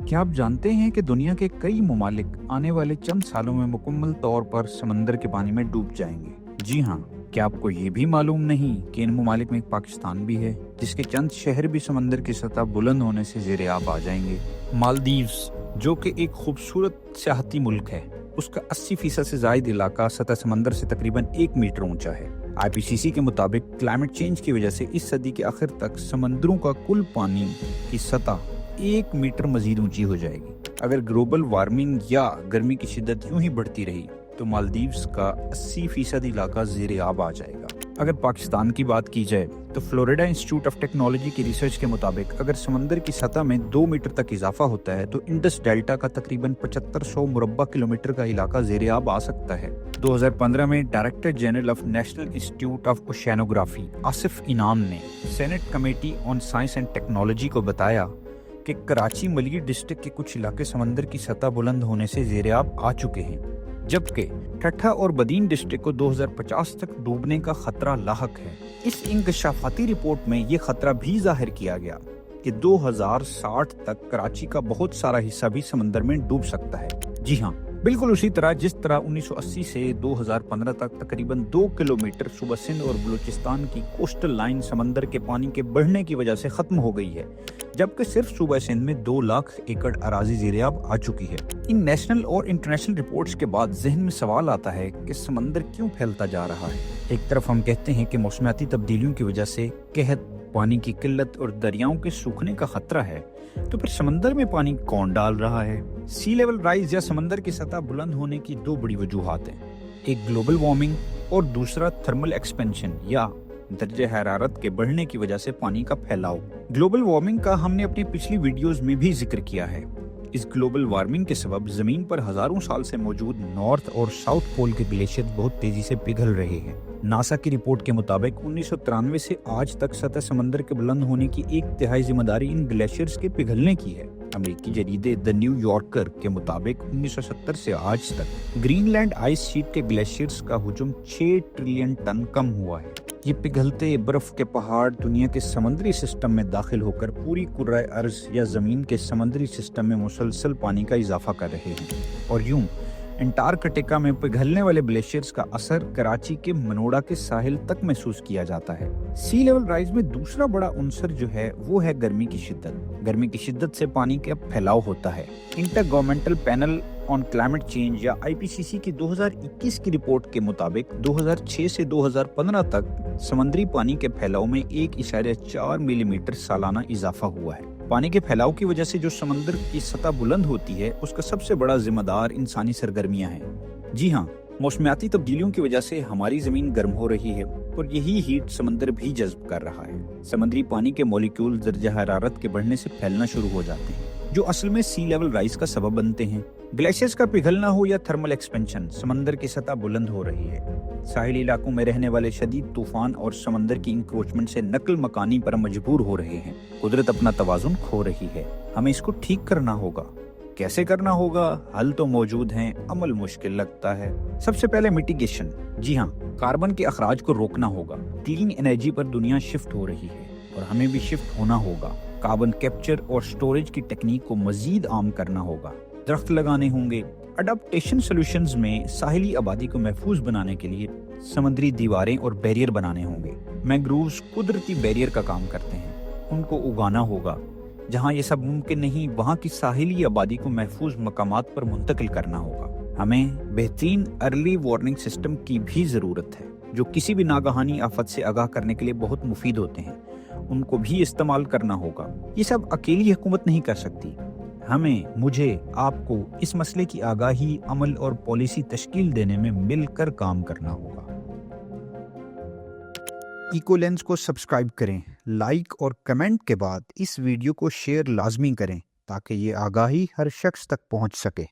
क्या आप जानते हैं कि दुनिया के कई ममालिक आने वाले चंद सालों में मुकम्मल तौर पर समंदर के पानी में डूब जाएंगे? जी हाँ, क्या आपको ये भी मालूम नहीं कि इन ममालिक में एक पाकिस्तान भी है, जिसके चंद शहर भी समंदर की सतह बुलंद होने से ज़ेरे आब आ जाएंगे। मालदीव्स, जो कि एक खूबसूरत सियाहती मुल्क है, उसका 80% से ज़ायद इलाका सतह समंदर से तकरीबन 1 मीटर ऊंचा है। IPCC के मुताबिक क्लाइमेट चेंज की वजह से इस सदी के आखिर तक समंदरों का कुल पानी की सतह 1 मीटर मजीद ऊंची हो जाएगी। अगर ग्लोबल वार्मिंग या गर्मी की शिद्दत यूं ही बढ़ती रही तो मालदीव्स का 80% इलाका ज़ेरे आब आ जाएगा। अगर पाकिस्तान की बात की जाए तो फ्लोरिडा इंस्टीट्यूट ऑफ टेक्नोलॉजी की रिसर्च के मुताबिक अगर समंदर की सतह में 2 मीटर तक इजाफा होता है तो इंडस डेल्टा का तकरीबन 7500 मुरब्बा किलोमीटर का इलाका ज़ेरे आब आ सकता है। 2015 में director general of national institute of oceanography Asif Inam ने senate committee on science and technology को बताया कि कराची मलिर डिस्ट्रिक्ट के कुछ इलाके समंदर की सतह बुलंद होने से ज़ेरे आब आ चुके हैं, जबकि ठट्ठा और बदीन डिस्ट्रिक्ट को 2050 तक डूबने का खतरा लाहक है। इस इंकशाफाती रिपोर्ट में ये खतरा भी जाहिर किया गया कि 2060 तक कराची का बहुत सारा हिस्सा भी समंदर में डूब सकता है। जी हाँ, बिल्कुल उसी तरह जिस तरह 1980 से 2015 तक तकरीबन 2 किलोमीटर सूबा सिंध और बलूचिस्तान की कोस्टल लाइन समंदर के पानी के बढ़ने की वजह से खत्म हो गई है, जबकि सिर्फ सूबा सिंध में 2 लाख एकड़ अराजी ज़ेरे-आब आ चुकी है। इन नेशनल और इंटरनेशनल रिपोर्ट्स के बाद जहन में सवाल आता है कि समंदर क्यों फैलता जा रहा है। एक तरफ हम कहते हैं कि मौसमियाती तब्दीलियों की वजह से कहत, पानी की किल्लत और दरियाओं के सूखने का खतरा है, तो फिर समंदर में पानी कौन डाल रहा है? सी लेवल राइज या समंदर की सतह बुलंद होने की 2 बड़ी वजूहात हैं, एक ग्लोबल वार्मिंग और दूसरा थर्मल एक्सपेंशन या दर्जे हरारत के बढ़ने की वजह से पानी का फैलाव। ग्लोबल वार्मिंग का हमने अपनी पिछली वीडियोस में भी जिक्र किया है। इस ग्लोबल वार्मिंग के सबब जमीन पर हजारों साल से मौजूद नॉर्थ और साउथ पोल के ग्लेशियर बहुत तेजी से पिघल रहे हैं। नासा की रिपोर्ट के मुताबिक 1993 से आज तक सतह समंदर के बुलंद होने की 1/3 जिम्मेदारी इन ग्लेशियर्स के पिघलने की है। अमेरिकी जरीदे द न्यू यॉर्कर के मुताबिक 1970 से आज तक ग्रीनलैंड आइस शीट के ग्लेशियर्स का हुजूम 6 ट्रिलियन टन कम हुआ है। ये पिघलते बर्फ के पहाड़ दुनिया के समुद्री सिस्टम में दाखिल होकर पूरी कुर्राए अर्ज या जमीन के समुद्री सिस्टम में मुसलसल पानी का इजाफा कर रहे हैं, और यूं अंटार्कटिका में पिघलने वाले ग्लेशियर्स का असर कराची के मनोड़ा के साहिल तक महसूस किया जाता है। सी लेवल राइज में दूसरा बड़ा उनसर जो है वो है गर्मी की शिद्दत। गर्मी की शिद्दत से पानी का फैलाव होता है। Inter governmental panel on climate change या IPCC की 2021 की रिपोर्ट के मुताबिक 2006 से 2015 तक समुद्री पानी के फैलाव में 1.4 मिलीमीटर सालाना इजाफा हुआ है। पानी के फैलाव की वजह से जो समंदर की सतह बुलंद होती है उसका सबसे बड़ा जिम्मेदार इंसानी सरगर्मियां हैं। जी हाँ, मौसमियाती तब्दीलियों की वजह से हमारी जमीन गर्म हो रही है और यही हीट समंदर भी जज्ब कर रहा है। समुद्री पानी के मॉलिक्यूल दर्जे हरारत के बढ़ने से फैलना शुरू हो जाते हैं, जो असल में सी लेवल राइज का सबब बनते हैं। ग्लेशियर्स का पिघलना हो या थर्मल एक्सपेंशन, समंदर की सतह बुलंद हो रही है। साहिली इलाकों में रहने वाले शदीद तूफान और समंदर की इंक्रोचमेंट से नकल मकानी पर मजबूर हो रहे हैं। कुदरत अपना तवाजुन खो रही है। हमें इसको ठीक करना होगा। कैसे करना होगा? हल तो मौजूद हैं, अमल मुश्किल लगता है। सबसे पहले मिटिगेशन। जी हाँ, कार्बन के अखराज को रोकना होगा। क्लीन एनर्जी पर दुनिया शिफ्ट हो रही है और हमें भी शिफ्ट होना होगा। कार्बन कैप्चर और स्टोरेज की टेक्निक को मजीद आम करना होगा। दरख्त लगाने होंगे। अडॉप्टेशन सॉल्यूशंस में साहिली आबादी को महफूज बनाने के लिए समुद्री दीवारें और बैरियर बनाने होंगे। मैंग्रोव्स कुदरती बैरियर का काम करते हैं, उनको उगाना होगा। जहाँ ये सब मुमकिन नहीं, वहाँ की साहिली आबादी को महफूज मकामात पर मुंतकिल करना होगा। हमें बेहतरीन अर्ली वार्निंग सिस्टम की भी ज़रूरत है, जो किसी भी नागहानी आफत से आगाह करने के लिए बहुत मुफीद होते हैं। उनको भी इस्तेमाल करना होगा। ये सब अकेली हुकूमत नहीं कर सकती। हमें, मुझे, आपको इस मसले की आगाही, अमल और पॉलिसी तश्कील देने में मिलकर काम करना होगा। इकोलेंस को सब्सक्राइब करें, लाइक और कमेंट के बाद इस वीडियो को शेयर लाजमी करें ताकि ये आगाही हर शख्स तक पहुंच सके।